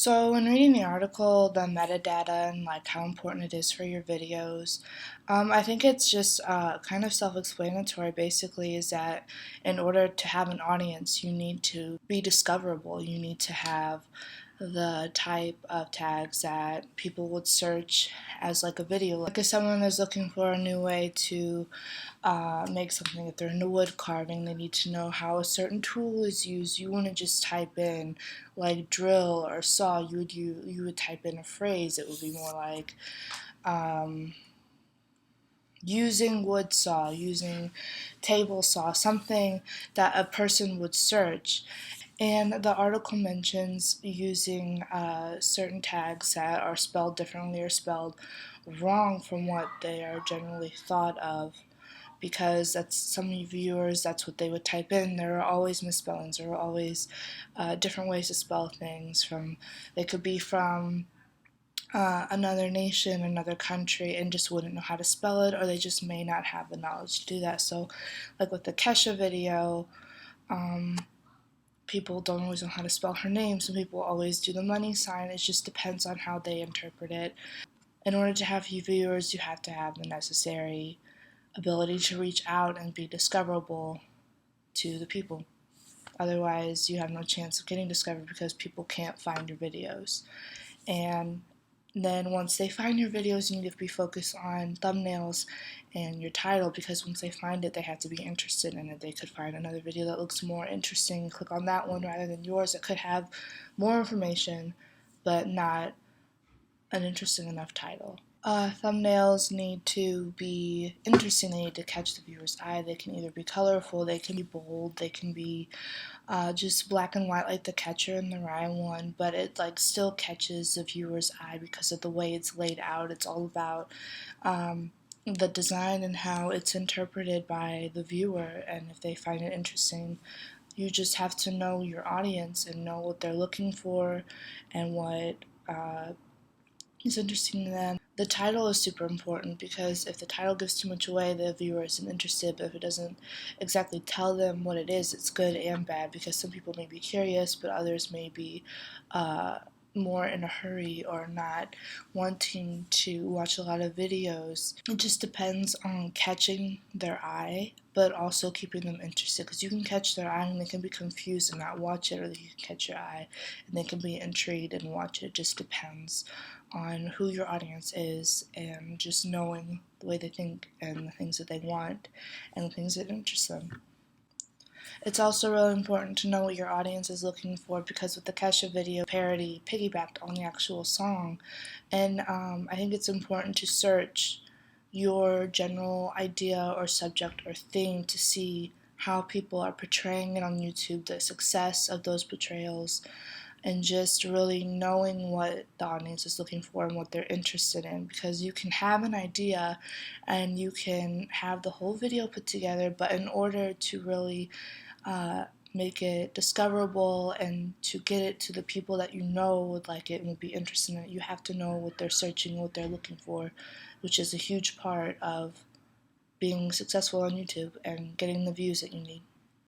So when reading the article, the metadata and like how important it is for your videos, I think it's just kind of self-explanatory. Basically, is that in order to have an audience, you need to be discoverable. You need to have the type of tags that people would search as like a video. Like if someone is looking for a new way to make something, if they're into wood carving, they need to know how a certain tool is used. You wouldn't just type in like drill or saw. You would type in a phrase. It would be more like using wood saw, using table saw, something that a person would search. And the article mentions using certain tags that are spelled differently or spelled wrong from what they are generally thought of, because that's some viewers, that's what they would type in. There are always misspellings. There are always different ways to spell things. They could be from another nation, another country, and just wouldn't know how to spell it, or they just may not have the knowledge to do that. So, like with the Kesha video, people don't always know how to spell her name. Some people always do the money sign. It just depends on how they interpret it. In order to have viewers, you have to have the necessary ability to reach out and be discoverable to the people. Otherwise, you have no chance of getting discovered because people can't find your videos. And then once they find your videos, you need to be focused on thumbnails and your title, because once they find it, they have to be interested in it. They could find another video that looks more interesting, click on that one rather than yours, that could have more information but not an interesting enough title. Thumbnails need to be interesting. They need to catch the viewer's eye. They can either be colorful, they can be bold, they can be just black and white like the Catcher in the Rye one, but it like still catches the viewer's eye because of the way it's laid out. It's all about the design and how it's interpreted by the viewer, and if they find it interesting. You just have to know your audience and know what they're looking for and what is interesting to them. The title is super important, because if the title gives too much away, the viewer isn't interested. But if it doesn't exactly tell them what it is, it's good and bad, because some people may be curious, but others may be more in a hurry or not wanting to watch a lot of videos. It just depends on catching their eye, but also keeping them interested, because you can catch their eye and they can be confused and not watch it, or you can catch your eye and they can be intrigued and watch it. It just depends on who your audience is, and just knowing the way they think and the things that they want and the things that interest them. It's also really important to know what your audience is looking for, because with the Kesha video, parody piggybacked on the actual song, and I think it's important to search your general idea or subject or theme to see how people are portraying it on YouTube, the success of those portrayals, and just really knowing what the audience is looking for and what they're interested in, because you can have an idea and you can have the whole video put together, but in order to really make it discoverable and to get it to the people that you know would like it and would be interested in it, you have to know what they're searching, what they're looking for, which is a huge part of being successful on YouTube and getting the views that you need.